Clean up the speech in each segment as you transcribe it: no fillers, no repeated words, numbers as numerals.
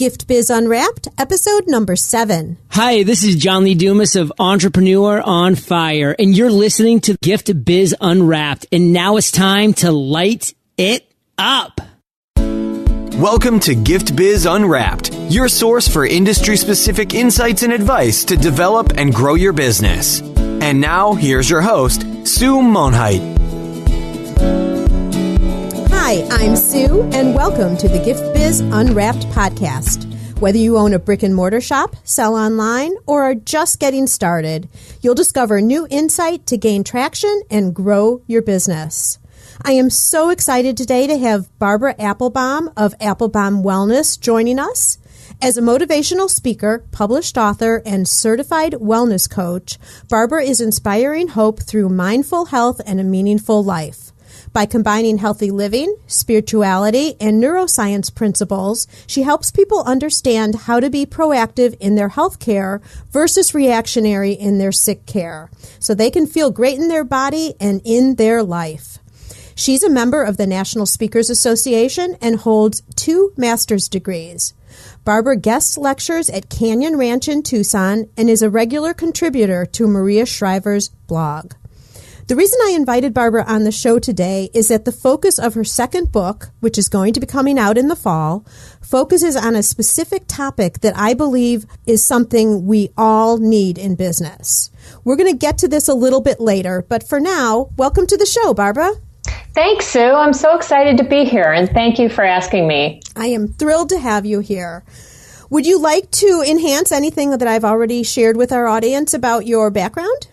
Gift Biz Unwrapped, episode number 7. Hi, this is John Lee Dumas of Entrepreneur on Fire, and you're listening to Gift Biz Unwrapped, and now it's time to light it up. Welcome to Gift Biz Unwrapped, your source for industry-specific insights and advice to develop and grow your business. And now, here's your host, Sue Monheit. Hi, I'm Sue, and welcome to the Gift Biz Unwrapped podcast. Whether you own a brick and mortar shop, sell online, or are just getting started, you'll discover new insight to gain traction and grow your business. I am so excited today to have Barbara Appelbaum of Appelbaum Wellness joining us. As a motivational speaker, published author, and certified wellness coach, Barbara is inspiring hope through mindful health and a meaningful life. By combining healthy living, spirituality, and neuroscience principles, she helps people understand how to be proactive in their health care versus reactionary in their sick care, so they can feel great in their body and in their life. She's a member of the National Speakers Association and holds 2 master's degrees. Barbara guest lectures at Canyon Ranch in Tucson and is a regular contributor to Maria Shriver's blog. The reason I invited Barbara on the show today is that the focus of her second book, which is going to be coming out in the fall, focuses on a specific topic that I believe is something we all need in business. We're going to get to this a little bit later, but for now, welcome to the show, Barbara. Thanks, Sue. I'm so excited to be here, and thank you for asking me. I am thrilled to have you here. Would you like to enhance anything that I've already shared with our audience about your background?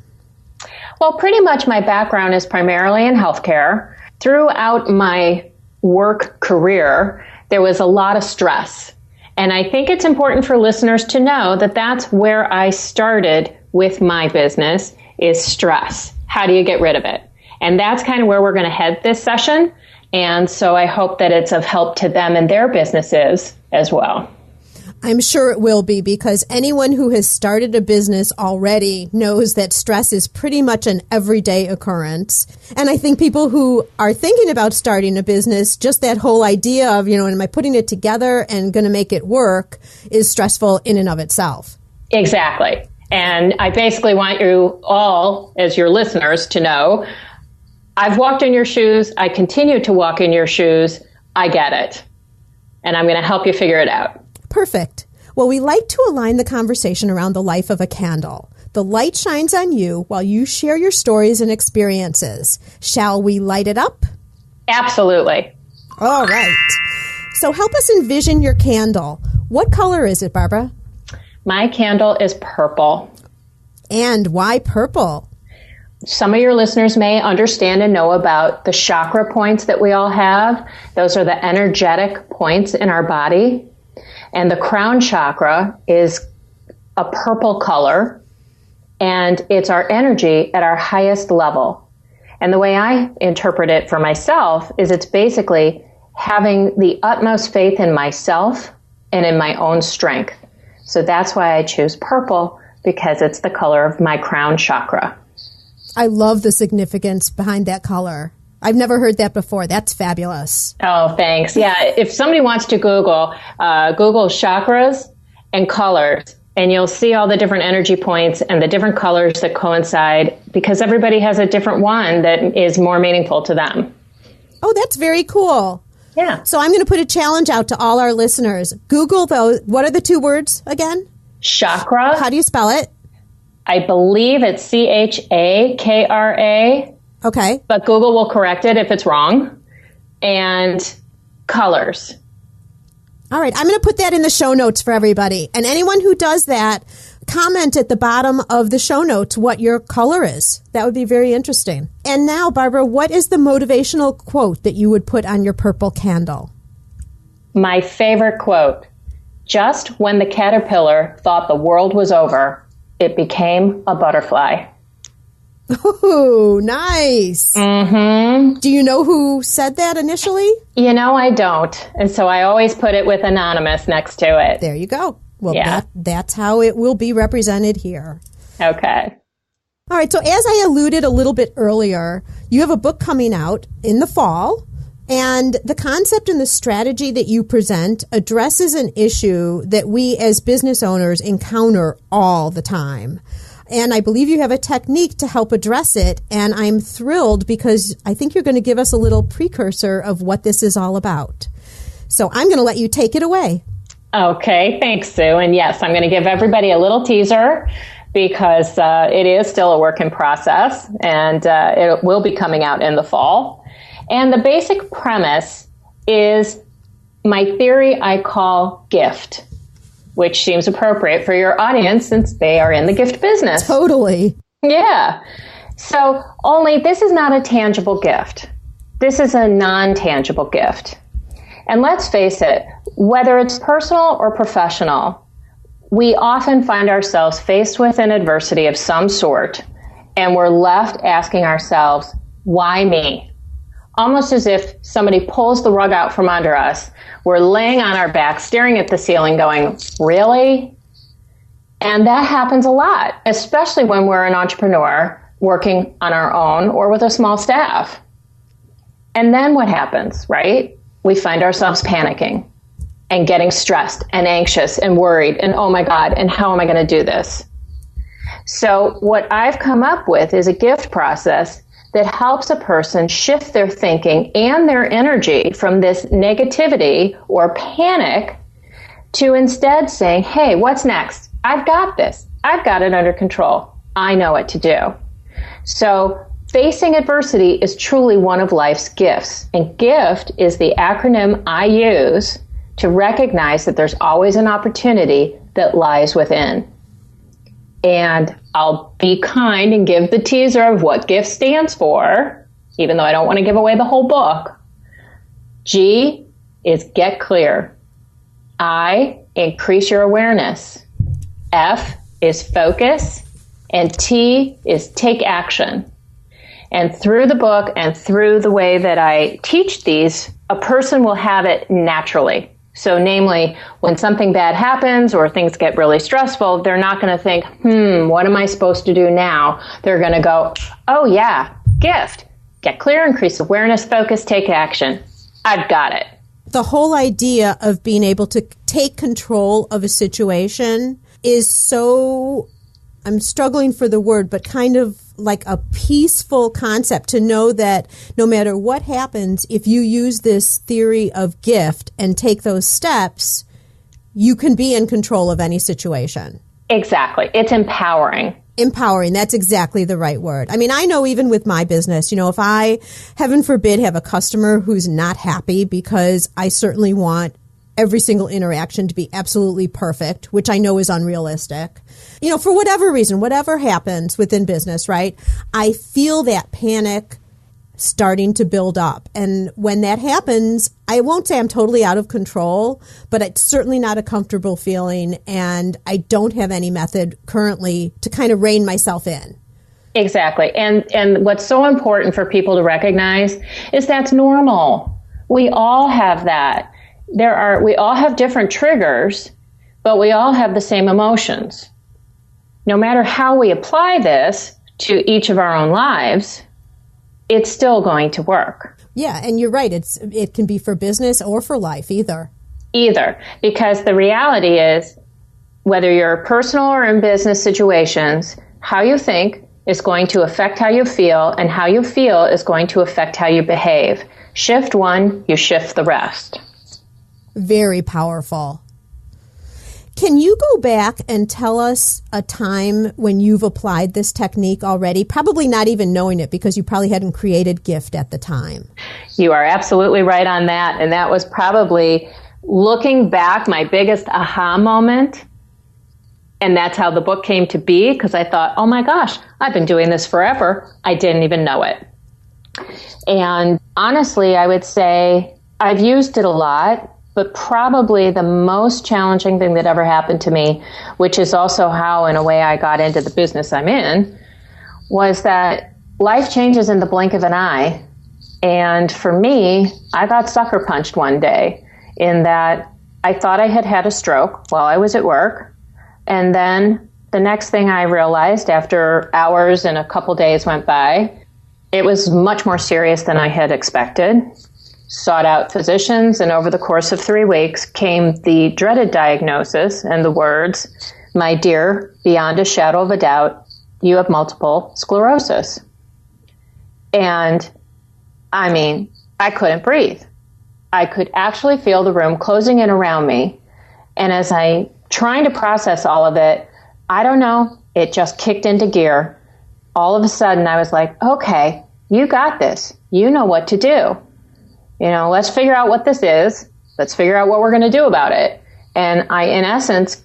Well, pretty much my background is primarily in healthcare. Throughout my work career, there was a lot of stress. And I think it's important for listeners to know that that's where I started with my business, is stress. How do you get rid of it? And that's kind of where we're going to head this session. And so I hope that it's of help to them and their businesses as well. I'm sure it will be, because anyone who has started a business already knows that stress is pretty much an everyday occurrence. And I think people who are thinking about starting a business, just that whole idea of, am I putting it together and going to make it work, is stressful in and of itself. Exactly. And I basically want you all, as your listeners, to know, I've walked in your shoes. I continue to walk in your shoes. I get it. And I'm going to help you figure it out. Perfect. Well, we like to align the conversation around the life of a candle. The light shines on you while you share your stories and experiences. Shall we light it up? Absolutely. All right. So help us envision your candle. What color is it, Barbara? My candle is purple. And why purple? Some of your listeners may understand and know about the chakra points that we all have. Those are the energetic points in our body. And the crown chakra is a purple color, and it's our energy at our highest level. And the way I interpret it for myself is it's basically having the utmost faith in myself and in my own strength. So that's why I choose purple, because it's the color of my crown chakra. I love the significance behind that color. I've never heard that before. That's fabulous. Oh, thanks. Yeah, if somebody wants to Google chakras and colors, and you'll see all the different energy points and the different colors that coincide, because everybody has a different one that is more meaningful to them. Oh, that's very cool. Yeah. So I'm going to put a challenge out to all our listeners. Google those. What are the 2 words again? Chakra. How do you spell it? I believe it's Chakra. Okay. But Google will correct it if it's wrong. And colors. All right. I'm going to put that in the show notes for everybody. And anyone who does that, comment at the bottom of the show notes what your color is. That would be very interesting. And now, Barbara, what is the motivational quote that you would put on your purple candle? My favorite quote. Just when the caterpillar thought the world was over, it became a butterfly. Oh, nice. Mm-hmm. Do you know who said that initially? I don't. And so I always put it with anonymous next to it. There you go. Well, yeah. That's how it will be represented here. Okay. All right. So as I alluded a little bit earlier, you have a book coming out in the fall And the concept and the strategy that you present addresses an issue that we as business owners encounter all the time. And I believe you have a technique to help address it. And I'm thrilled because I think you're going to give us a little precursor of what this is all about. So I'm going to let you take it away. Okay, thanks, Sue. And yes, I'm going to give everybody a little teaser because it is still a work in process and it will be coming out in the fall. And the basic premise is my theory I call gift, which seems appropriate for your audience since they are in the gift business. Totally. Yeah. So only this is not a tangible gift. This is a non-tangible gift. And let's face it, whether it's personal or professional, we often find ourselves faced with an adversity of some sort, and we're left asking ourselves, why me? Almost as if somebody pulls the rug out from under us. We're laying on our back, staring at the ceiling, going, really? And that happens a lot, especially when we're an entrepreneur working on our own or with a small staff. And then what happens, right? We find ourselves panicking and getting stressed and anxious and worried and, oh my God, and how am I going to do this? So what I've come up with is a gift process that helps a person shift their thinking and their energy from this negativity or panic to instead saying, hey, what's next? I've got this. I've got it under control. I know what to do. So facing adversity is truly one of life's gifts. And gift is the acronym I use to recognize that there's always an opportunity that lies within. And I'll be kind and give the teaser of what GIFT stands for, even though I don't want to give away the whole book. G is get clear. I, increase your awareness. F is focus. And T is take action. And through the book and through the way that I teach these, a person will have it naturally. So namely, when something bad happens or things get really stressful, they're not going to think, what am I supposed to do now? They're going to go, oh yeah, gift. Get clear, increase awareness, focus, take action. I've got it. The whole idea of being able to take control of a situation is so, I'm struggling for the word, but kind of like a peaceful concept to know that no matter what happens, if you use this theory of gift and take those steps, you can be in control of any situation. Exactly. It's empowering. Empowering. That's exactly the right word. I mean, I know even with my business, if I, heaven forbid, have a customer who's not happy, because I certainly want every single interaction to be absolutely perfect, which I know is unrealistic. For whatever reason, whatever happens within business, right? I feel that panic starting to build up. And when that happens, I won't say I'm totally out of control, but it's certainly not a comfortable feeling. And I don't have any method currently to kind of rein myself in. Exactly. And what's so important for people to recognize is that's normal. We all have that. We all have different triggers, but we all have the same emotions. No matter how we apply this to each of our own lives, it's still going to work. Yeah, and you're right. It can be for business or for life, either. Either, because the reality is, whether you're personal or in business situations, how you think is going to affect how you feel, and how you feel is going to affect how you behave. Shift one, you shift the rest. Very powerful. Can you go back and tell us a time when you've applied this technique already? Probably not even knowing it, because you probably hadn't created GIFT at the time. You are absolutely right on that. And that was probably, looking back, my biggest aha moment. And that's how the book came to be, because I thought, oh my gosh, I've been doing this forever. I didn't even know it. And honestly, I would say I've used it a lot. But probably the most challenging thing that ever happened to me, which is also how, in a way, I got into the business I'm in, was that life changes in the blink of an eye. And for me, I got sucker punched one day in that I thought I had had a stroke while I was at work. And then the next thing I realized, after hours and a couple days went by, it was much more serious than I had expected. sought out physicians, and over the course of 3 weeks came the dreaded diagnosis and the words, "My dear, beyond a shadow of a doubt, you have multiple sclerosis." And I mean, I couldn't breathe. I could actually feel the room closing in around me. And as I trying to process all of it, I don't know, it just kicked into gear. All of a sudden, I was like, okay, you got this. You know what to do. Let's figure out what this is. Let's figure out what we're going to do about it. And I, in essence,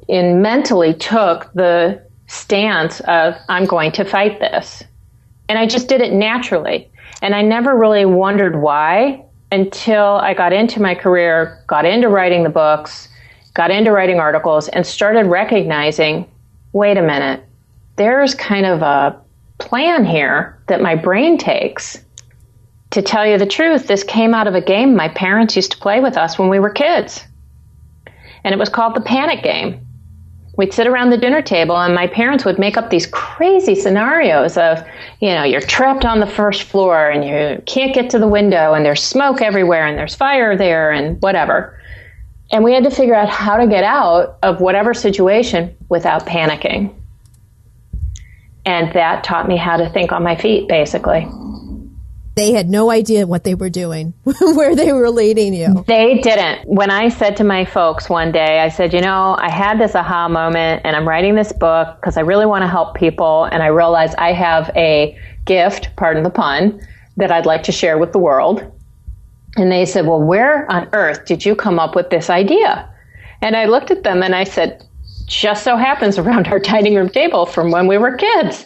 mentally took the stance of, I'm going to fight this. And I just did it naturally. And I never really wondered why until I got into my career, got into writing the books, got into writing articles, and started recognizing, wait a minute, there's kind of a plan here that my brain takes. To tell you the truth, this came out of a game my parents used to play with us when we were kids. And it was called the panic game. We'd sit around the dinner table and my parents would make up these crazy scenarios of, you're trapped on the first floor and you can't get to the window and there's smoke everywhere and there's fire there and whatever. And we had to figure out how to get out of whatever situation without panicking. And that taught me how to think on my feet, basically. They had no idea what they were doing, where they were leading you. They didn't. When I said to my folks one day, I said, I had this aha moment and I'm writing this book because I really want to help people. And I realized I have a gift, pardon the pun, that I'd like to share with the world. And they said, well, where on earth did you come up with this idea? And I looked at them and I said, just so happens around our dining room table from when we were kids.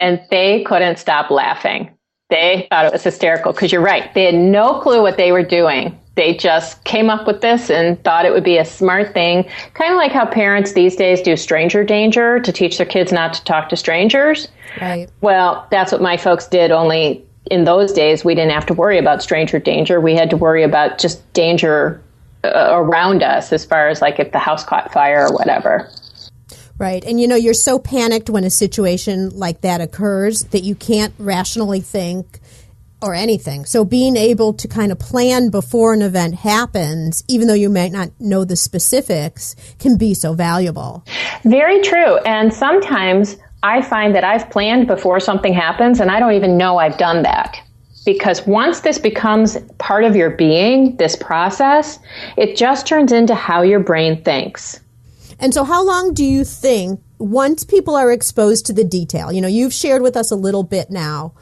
And they couldn't stop laughing. They thought it was hysterical because you're right. They had no clue what they were doing. They just came up with this and thought it would be a smart thing, kind of like how parents these days do stranger danger to teach their kids not to talk to strangers. Right. Well, that's what my folks did, only in those days we didn't have to worry about stranger danger. We had to worry about just danger around us as far as like if the house caught fire or whatever. Right. And you're so panicked when a situation like that occurs that you can't rationally think or anything. So being able to kind of plan before an event happens, even though you might not know the specifics, can be so valuable. Very true. And sometimes I find that I've planned before something happens and I don't even know I've done that. Because once this becomes part of your being, this process, it just turns into how your brain thinks. And so how long do you think, once people are exposed to the detail, you've shared with us a little bit now,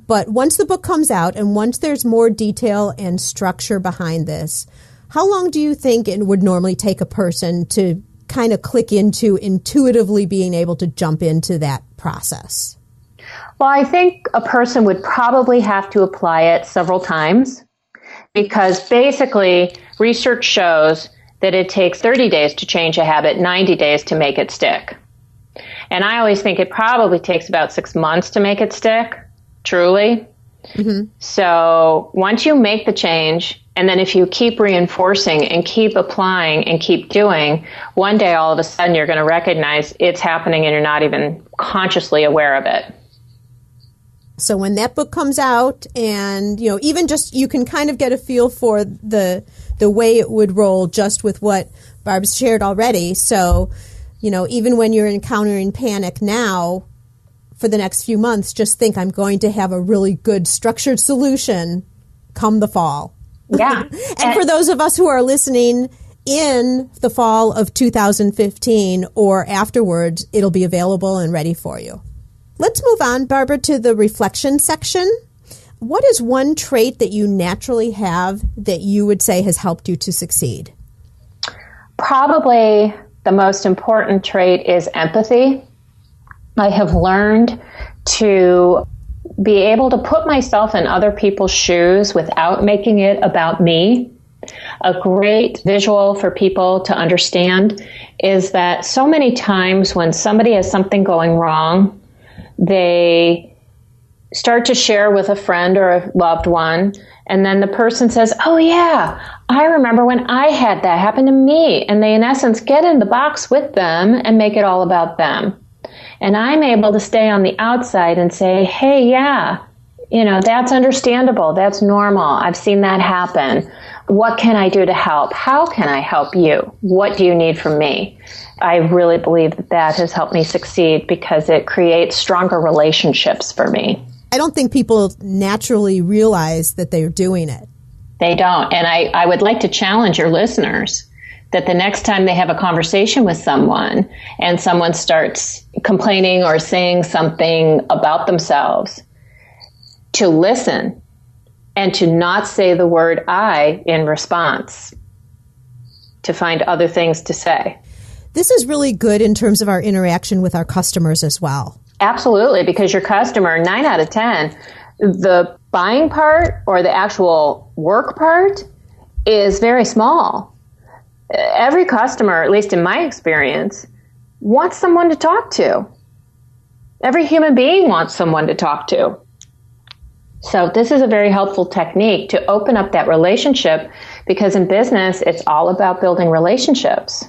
but once the book comes out and once there's more detail and structure behind this, how long do you think it would normally take a person to kind of click into intuitively being able to jump into that process? Well, I think a person would probably have to apply it several times because basically research shows that it takes 30 days to change a habit, 90 days to make it stick. And I always think it probably takes about 6 months to make it stick, truly. So once you make the change, and then if you keep reinforcing and keep applying and keep doing, one day all of a sudden you're going to recognize it's happening and you're not even consciously aware of it. So when that book comes out and, even just you can kind of get a feel for the way it would roll just with what Barb's shared already. So, even when you're encountering panic now for the next few months, just think I'm going to have a really good structured solution come the fall. Yeah. And for those of us who are listening in the fall of 2015 or afterwards, it'll be available and ready for you. Let's move on, Barbara, to the reflection section. What is one trait that you naturally have that you would say has helped you to succeed? Probably the most important trait is empathy. I have learned to be able to put myself in other people's shoes without making it about me. A great visual for people to understand is that so many times when somebody has something going wrong, they start to share with a friend or a loved one, and then the person says, oh yeah, I remember when I had that happen to me. And they, in essence, get in the box with them and make it all about them. And I'm able to stay on the outside and say, hey, yeah, that's understandable. That's normal. I've seen that happen. What can I do to help? How can I help you? What do you need from me? I really believe that has helped me succeed because it creates stronger relationships for me. I don't think people naturally realize that they're doing it. They don't. And I would like to challenge your listeners that the next time they have a conversation with someone and someone starts complaining or saying something about themselves, to listen and to not say the word I in response, to find other things to say. This is really good in terms of our interaction with our customers as well. Absolutely, because your customer, 9 out of 10, the buying part or the actual work part is very small. Every customer, at least in my experience, wants someone to talk to. Every human being wants someone to talk to. So this is a very helpful technique to open up that relationship, because in business, it's all about building relationships.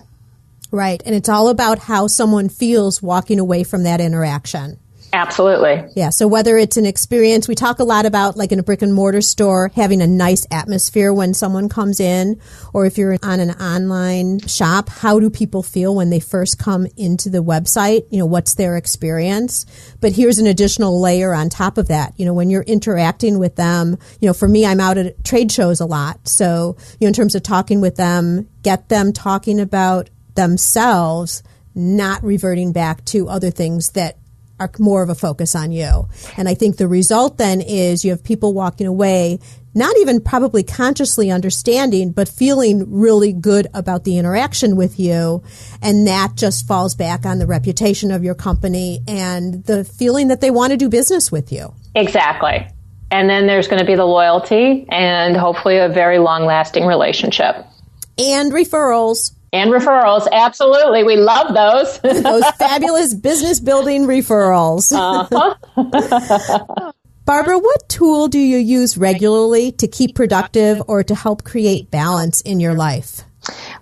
Right. And it's all about how someone feels walking away from that interaction. Absolutely. Yeah. So whether it's an experience, we talk a lot about, like in a brick and mortar store, having a nice atmosphere when someone comes in, or if you're on an online shop, how do people feel when they first come into the website? What's their experience? But here's an additional layer on top of that. When you're interacting with them, for me, I'm out at trade shows a lot. So, in terms of talking with them, get them talking about themselves, not reverting back to other things that are more of a focus on you. And I think the result then is you have people walking away, not even probably consciously understanding, but feeling really good about the interaction with you. And that just falls back on the reputation of your company and the feeling that they want to do business with you. Exactly. And then there's going to be the loyalty and hopefully a very long-lasting relationship. And referrals. And referrals, absolutely. We love those. Those fabulous business building referrals. Barbara, what tool do you use regularly to keep productive or to help create balance in your life?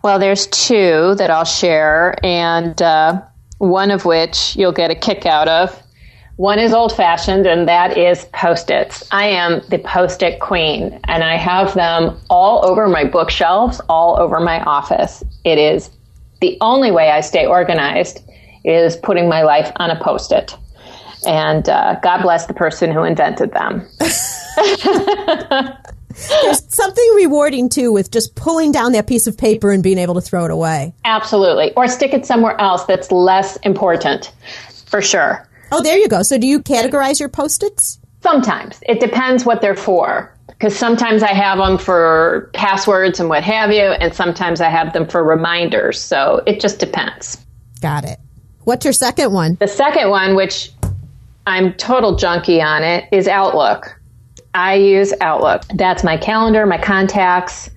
Well, there's two that I'll share, and one of which you'll get a kick out of. One is old-fashioned, and that is Post-its. I am the Post-it queen, and I have them all over my bookshelves, all over my office. It is the only way I stay organized is putting my life on a Post-it. And God bless the person who invented them. There's something rewarding, too, with just pulling down that piece of paper and being able to throw it away. Absolutely. Or stick it somewhere else that's less important, for sure. Oh, there you go. So do you categorize your Post-its? Sometimes. It depends what they're for. Because sometimes I have them for passwords and what have you, and sometimes I have them for reminders. So it just depends. Got it. What's your second one? The second one, which I'm total junkie on it, is Outlook. I use Outlook. That's my calendar, my contacts,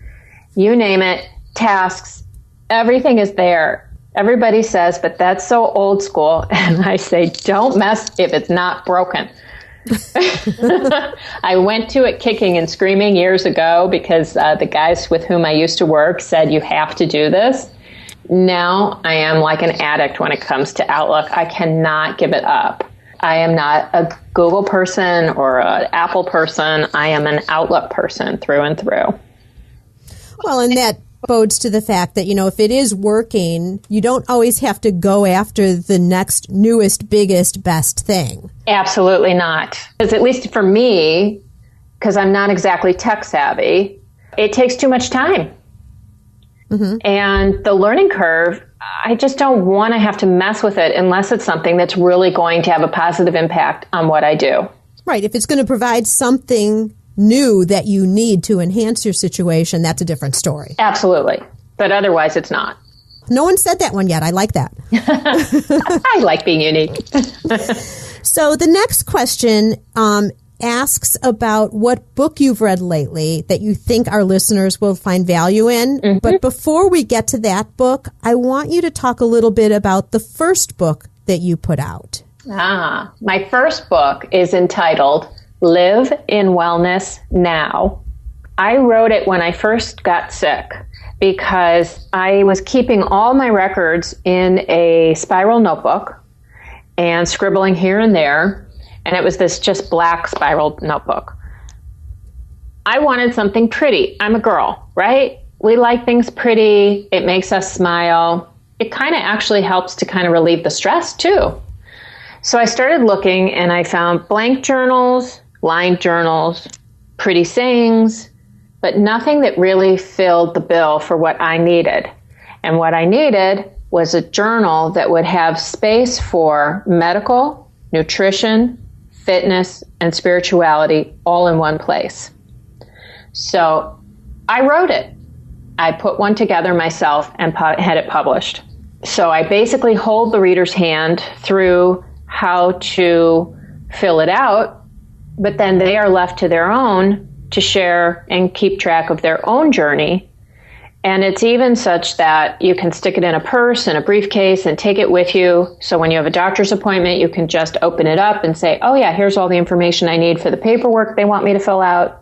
you name it, tasks, everything is there. Everybody says, but that's so old school. And I say, don't mess if it's not broken. I went to it kicking and screaming years ago because the guys with whom I used to work said, you have to do this. Now I am like an addict when it comes to Outlook. I cannot give it up. I am not a Google person or an Apple person. I am an Outlook person through and through. Well, and that bodes to the fact that, if it is working, you don't always have to go after the next newest, biggest, best thing. Absolutely not. Because at least for me, because I'm not exactly tech savvy, it takes too much time. Mm-hmm. And the learning curve, I just don't want to have to mess with it unless it's something that's really going to have a positive impact on what I do. Right. If it's going to provide something new that you need to enhance your situation, that's a different story. Absolutely. But otherwise, it's not. No one said that one yet. I like that. I like being unique. So the next question asks about what book you've read lately that you think our listeners will find value in. Mm-hmm. But before we get to that book, I want you to talk a little bit about the first book that you put out. My first book is entitled Live in Wellness Now. I wrote it when I first got sick because I was keeping all my records in a spiral notebook and scribbling here and there. And it was this just black spiral notebook. I wanted something pretty. I'm a girl, right? We like things pretty. It makes us smile. It kind of actually helps to kind of relieve the stress too. So I started looking and I found blank journals, lined journals, pretty sayings, but nothing that really filled the bill for what I needed. And what I needed was a journal that would have space for medical, nutrition, fitness, and spirituality all in one place. So I wrote it. I put one together myself and had it published. So I basically hold the reader's hand through how to fill it out, but then they are left to their own to share and keep track of their own journey. And it's even such that you can stick it in a purse and a briefcase and take it with you. So when you have a doctor's appointment, you can just open it up and say, oh yeah, here's all the information I need for the paperwork they want me to fill out.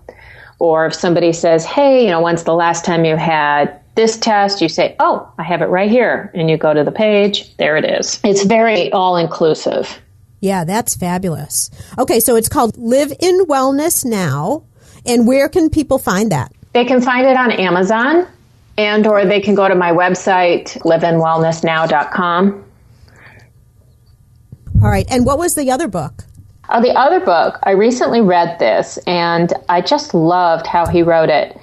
Or if somebody says, hey, when's the last time you had this test? You say, oh, I have it right here. And you go to the page. There it is. It's very all-inclusive. Yeah, that's fabulous. Okay, so it's called Live in Wellness Now. And where can people find that? They can find it on Amazon, and or they can go to my website, liveinwellnessnow.com. All right. And what was the other book? The other book, I recently read this, and I just loved how he wrote it.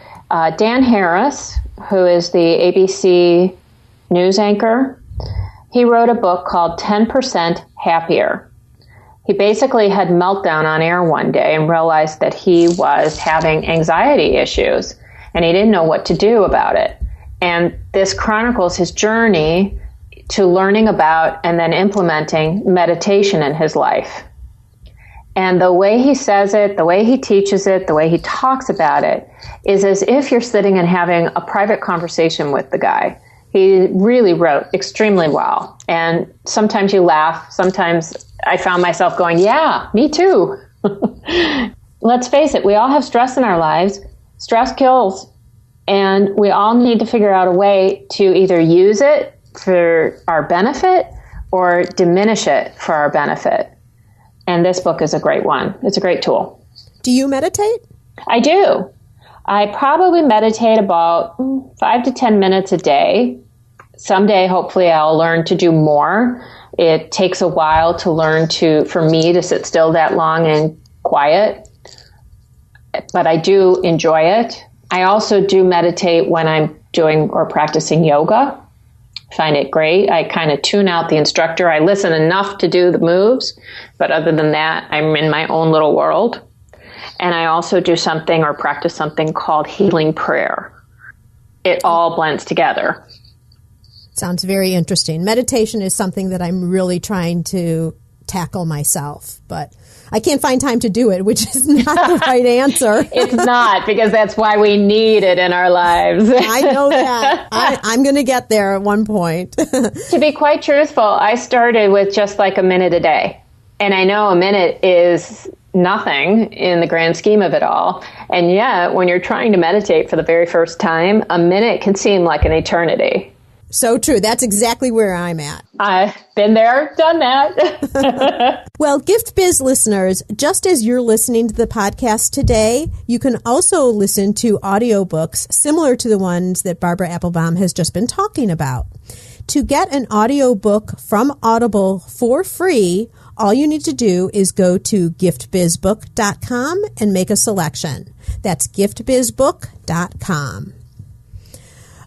Dan Harris, who is the ABC news anchor, he wrote a book called 10% Happier. He basically had meltdown on air one day and realized that he was having anxiety issues, and he didn't know what to do about it. And this chronicles his journey to learning about and then implementing meditation in his life. And the way he says it, the way he teaches it, the way he talks about it is as if you're sitting and having a private conversation with the guy. He really wrote extremely well. And sometimes you laugh. Sometimes I found myself going, yeah, me too. Let's face it, we all have stress in our lives. Stress kills. And we all need to figure out a way to either use it for our benefit or diminish it for our benefit. And this book is a great one. It's a great tool. Do you meditate? I do. I probably meditate about 5 to 10 minutes a day. Someday, hopefully, I'll learn to do more. It takes a while to learn for me to sit still that long and quiet. But I do enjoy it. I also do meditate when I'm doing or practicing yoga. Find it great. I kind of tune out the instructor. I listen enough to do the moves, but other than that, I'm in my own little world. And I also do something or practice something called healing prayer. It all blends together. Sounds very interesting. Meditation is something that I'm really trying to tackle myself, but I can't find time to do it, which is not the right answer. It's not, because that's why we need it in our lives. I know that. I'm going to get there at one point. To be quite truthful, I started with just like a minute a day. And I know a minute is nothing in the grand scheme of it all. And yet, when you're trying to meditate for the very first time, a minute can seem like an eternity. So true. That's exactly where I'm at. I've been there, done that. Well, Gift Biz listeners, just as you're listening to the podcast today, you can also listen to audiobooks similar to the ones that Barbara Appelbaum has just been talking about. To get an audiobook from Audible for free, all you need to do is go to giftbizbook.com and make a selection. That's giftbizbook.com.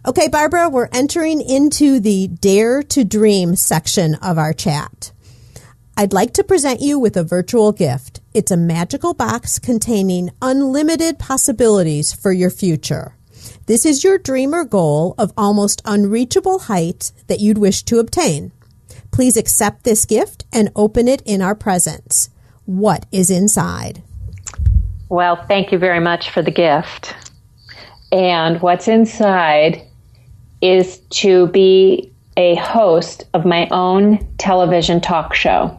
Okay, Barbara, we're entering into the Dare to Dream section of our chat. I'd like to present you with a virtual gift. It's a magical box containing unlimited possibilities for your future. This is your dream or goal of almost unreachable height that you'd wish to obtain. Please accept this gift and open it in our presence. What is inside? Well, thank you very much for the gift. And what's inside is to be a host of my own television talk show,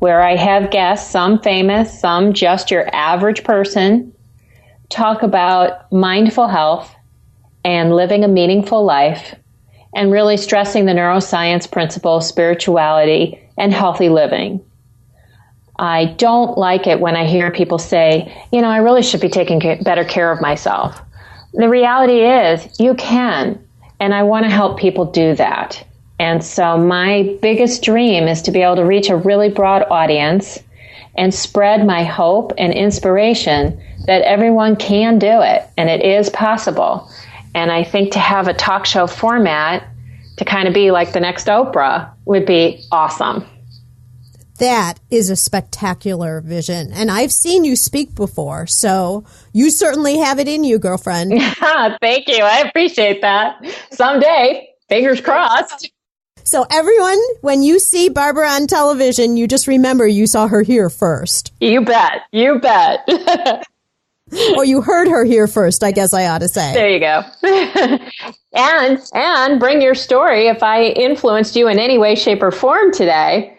where I have guests, some famous, some just your average person, talk about mindful health and living a meaningful life, and really stressing the neuroscience principles, spirituality, and healthy living. I don't like it when I hear people say, I really should be taking better care of myself. The reality is you can, and I want to help people do that. And so my biggest dream is to be able to reach a really broad audience and spread my hope and inspiration that everyone can do it, and it is possible. And I think to have a talk show format to kind of be like the next Oprah would be awesome. That is a spectacular vision. And I've seen you speak before, so you certainly have it in you, girlfriend. Thank you. I appreciate that. Someday, fingers crossed. So everyone, when you see Barbara on television, you just remember you saw her here first. You bet. You bet. Or you heard her here first, I guess I ought to say. There you go. And bring your story if I influenced you in any way, shape, or form today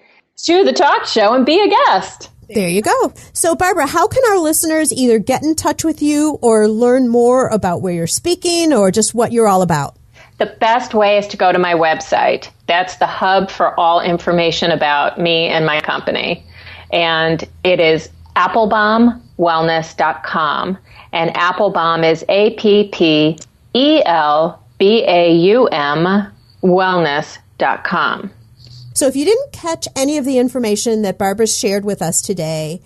to the talk show and be a guest. There you go. So, Barbara, how can our listeners either get in touch with you or learn more about where you're speaking or just what you're all about? The best way is to go to my website. That's the hub for all information about me and my company. And it is appelbaumwellness.com. And Appelbaum is APPELBAUM wellness.com. So if you didn't catch any of the information that Barbara shared with us today,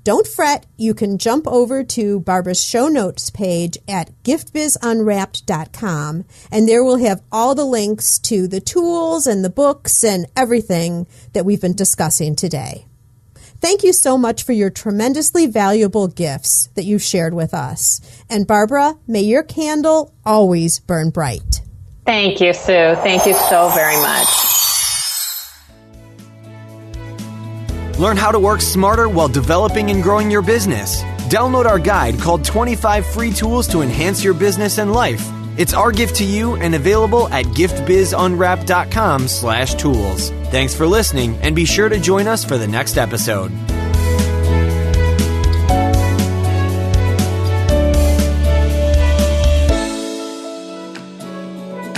don't fret. You can jump over to Barbara's show notes page at giftbizunwrapped.com, and there we'll have all the links to the tools and the books and everything that we've been discussing today. Thank you so much for your tremendously valuable gifts that you've shared with us. And Barbara, may your candle always burn bright. Thank you, Sue. Thank you so very much. Learn how to work smarter while developing and growing your business. Download our guide called 25 Free Tools to Enhance Your Business and Life. It's our gift to you and available at giftbizunwrapped.com/tools. Thanks for listening, and be sure to join us for the next episode.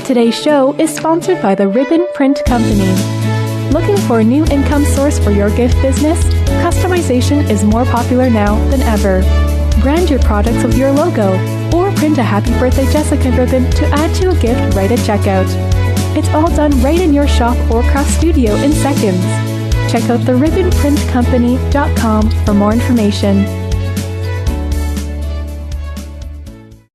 Today's show is sponsored by the Ribbon Print Company. Looking for a new income source for your gift business? Customization is more popular now than ever. Brand your products with your logo, or print a Happy Birthday Jessica ribbon to add to a gift right at checkout. It's all done right in your shop or craft studio in seconds. Check out theribbonprintcompany.com for more information.